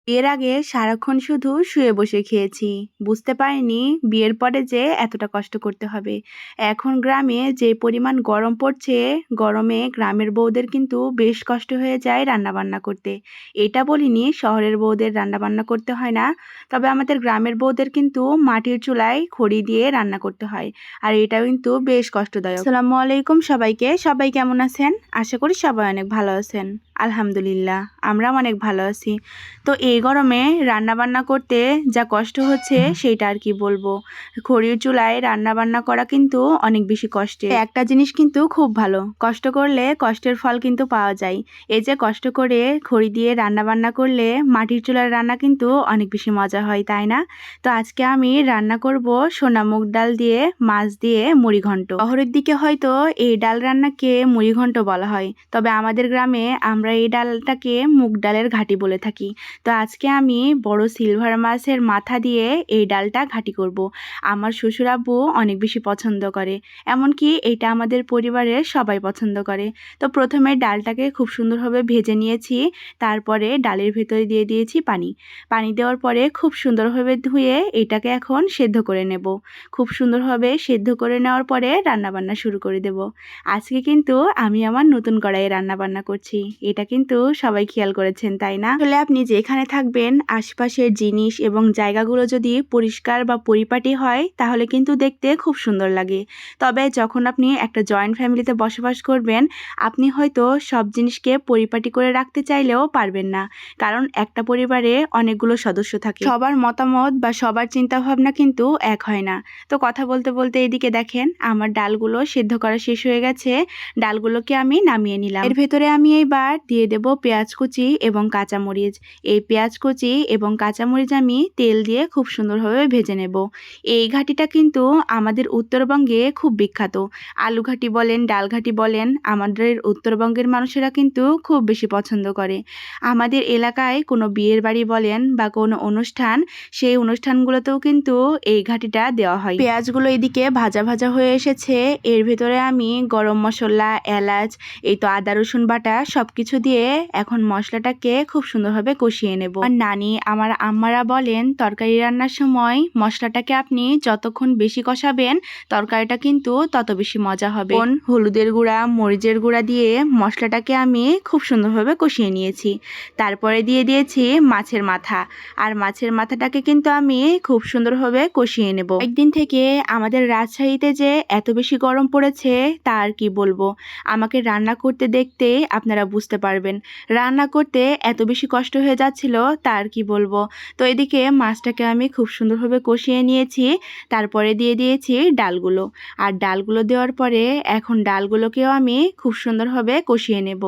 এর আগে সারাক্ষণ শুধু শুয়ে বসে খেয়েছি। বুঝতে পারিনি বিয়ের পরে যে এতটা কষ্ট করতে হবে। এখন গ্রামে যে পরিমাণ গরম পড়ছে, গরমে গ্রামের বউদের কিন্তু বেশ কষ্ট হয়ে যায় রান্নাবান্না করতে। এটা বলিনি শহরের বউদের রান্নাবান্না করতে হয় না। তবে আমাদের গ্রামের বউদের কিন্তু মাটির চুলায় খড়ি দিয়ে রান্না করতে হয়। আর এটা কিন্তু বেশ কষ্টদায়ক। আসসালামু আলাইকুম সবাইকে। সবাই কেমন আছেন? আশা করি সবাই অনেক ভালো আছেন। আলহামদুলিল্লাহ, আমরাও অনেক ভালো আছি। তো এই গরমে রান্নাবান্না করতে যা কষ্ট হচ্ছে সেটা আর কি বলবো। খড়ির চুলায় রান্নাবান্না করা কিন্তু অনেক বেশি কষ্টের। একটা জিনিস কিন্তু খুব ভালো, কষ্ট করলে কষ্টের ফল কিন্তু পাওয়া যায়। এই যে কষ্ট করে খড়ি দিয়ে রান্নাবান্না করলে মাটির চুলার রান্না কিন্তু অনেক বেশি মজা হয়, তাই না? তো আজকে আমি রান্না করব সোনা মুগ ডাল দিয়ে মাছ দিয়ে মুড়িঘণ্ট। শহরের দিকে হয়তো এই ডাল রান্নাকে মুড়িঘণ্ট বলা হয়, তবে আমাদের গ্রামে আমরা এই ডালটাকে মুগ ডালের ঘাটি বলে থাকি। তো আজকে আমি বড় সিলভার মাছের মাথা দিয়ে এই ডালটা ঘাটি করব। আমার শ্বশুর আব্বু অনেক বেশি পছন্দ করে, এমনকি এটা আমাদের পরিবারের সবাই পছন্দ করে। তো প্রথমে ডালটাকে খুব সুন্দরভাবে ভেজে নিয়েছি, তারপরে ডালের ভেতরে দিয়ে দিয়েছি পানি। পানি দেওয়ার পরে খুব সুন্দরভাবে ধুয়ে এটাকে এখন সেদ্ধ করে নেব। খুব সুন্দরভাবে সেদ্ধ করে নেওয়ার পরে রান্নাবান্না শুরু করে দেব। আজকে কিন্তু আমি আমার নতুন কড়াইয়ে রান্নাবান্না করছি, এটা কিন্তু সবাই খেয়াল করেছেন, তাই না? আসলে আপনি যেখানে থাকবেন আশপাশের জিনিস এবং জায়গাগুলো যদি পরিষ্কার বা পরিপাটি হয় তাহলে কিন্তু দেখতে খুব সুন্দর লাগে। তবে যখন আপনি একটা জয়েন্ট ফ্যামিলিতে বসবাস করবেন, আপনি হয়তো সব জিনিসকে পরিপাটি করে রাখতে চাইলেও পারবেন না, কারণ একটা পরিবারে অনেকগুলো সদস্য থাকে। সবার মতামত বা সবার চিন্তাভাবনা কিন্তু এক হয় না। তো কথা বলতে বলতে এদিকে দেখেন আমার ডালগুলো সেদ্ধ করা শেষ হয়ে গেছে। ডালগুলোকে আমি নামিয়ে নিলাম। এর ভেতরে আমি এইবার দিয়ে দেব পেঁয়াজ কুচি এবং কাঁচামরিচ। এই পেঁয়াজ কুচি এবং কাঁচামরিচ আমি তেল দিয়ে খুব সুন্দরভাবে ভেজে নেব। এই ঘাটিটা কিন্তু আমাদের উত্তরবঙ্গে খুব বিখ্যাত। আলু ঘাটি বলেন, ডাল ঘাটি বলেন, আমাদের উত্তরবঙ্গের মানুষেরা কিন্তু খুব বেশি পছন্দ করে। আমাদের এলাকায় কোনো বিয়ের বাড়ি বলেন বা কোনো অনুষ্ঠান, সেই অনুষ্ঠানগুলোতেও কিন্তু এই ঘাটিটা দেওয়া হয়। পেঁয়াজগুলো এদিকে ভাজা ভাজা হয়ে এসেছে। এর ভেতরে আমি গরম মশলা, এলাচ, এই তো আদা রসুন বাটা সবকিছু দিয়ে এখন মশলাটাকে খুব সুন্দরভাবে কষিয়ে নেব। আর নানি, আমার আম্মারা বলেন তরকারি রান্নার সময় মশলাটাকে আপনি যতক্ষণ বেশি কষাবেন তরকারিটা কিন্তু তত বেশি মজা হবে। হলুদের গুঁড়া, মরিচের গুঁড়া দিয়ে মশলাটাকে আমি খুব সুন্দরভাবে কষিয়ে নিয়েছি। তারপরে দিয়ে দিয়েছি মাছের মাথা, আর মাছের মাথাটাকে কিন্তু আমি খুব সুন্দরভাবে কষিয়ে নেব। একদিন থেকে আমাদের রাজশাহীতে যে এত বেশি গরম পড়েছে তা আর কি বলবো। আমাকে রান্না করতে দেখতে আপনারা বুঝতে পারবেন, রান্না করতে এত বেশি কষ্ট হয়ে যাচ্ছিল তা আর কি বলবো। তো এদিকে মাছটাকে আমি খুব সুন্দরভাবে কষিয়ে নিয়েছি, তারপরে দিয়ে দিয়েছি ডালগুলো। আর ডালগুলো দেওয়ার পরে এখন ডালগুলোকেও আমি খুব সুন্দরভাবে কষিয়ে নেব।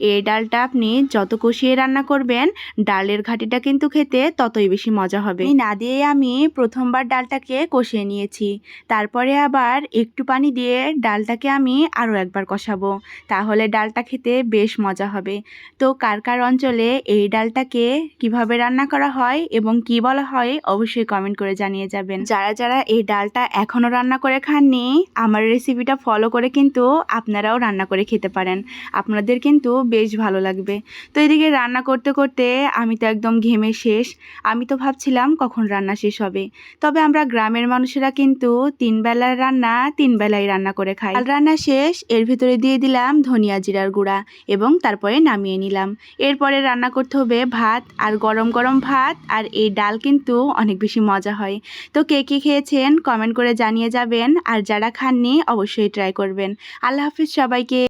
এই ডালটা আপনি যত কষিয়ে রান্না করবেন ডালের ঘাটিটা কিন্তু খেতে ততই বেশি মজা হবে। না দিয়ে আমি প্রথমবার ডালটাকে কষিয়ে নিয়েছি, তারপরে আবার একটু পানি দিয়ে ডালটাকে আমি আরও একবার কষাবো, তাহলে ডালটা খেতে বেশ মজা হবে। তো কার কার অঞ্চলে এই ডালটাকে কিভাবে রান্না করা হয় এবং কি বলা হয় অবশ্যই কমেন্ট করে জানিয়ে যাবেন। যারা যারা এই ডালটা এখনও রান্না করে খাননি, আমার রেসিপিটা ফলো করে কিন্তু আপনারাও রান্না করে খেতে পারেন, আপনাদের কিন্তু বেশ ভালো লাগবে। তো এদিকে রান্না করতে করতে আমি তো একদম ঘেমে শেষ। আমি তো ভাবছিলাম কখন রান্না শেষ হবে। তবে আমরা গ্রামের মানুষেরা কিন্তু 3 বেলার রান্না 3 বেলায় রান্না করে খাই। ডাল রান্না শেষ, এর ভিতরে দিয়ে দিলাম ধনিয়া জিরার গুঁড়া এবং তারপরে নামিয়ে নিলাম। এরপরে রান্না করতে হবে ভাত, আর গরম গরম ভাত আর এই ডাল কিন্তু অনেক বেশি মজা হয়। তো কে কে খেয়েছেন কমেন্ট করে জানিয়ে যাবেন, আর যারা খাননি অবশ্যই ট্রাই করবেন। আল্লাহ হাফিজ সবাইকে।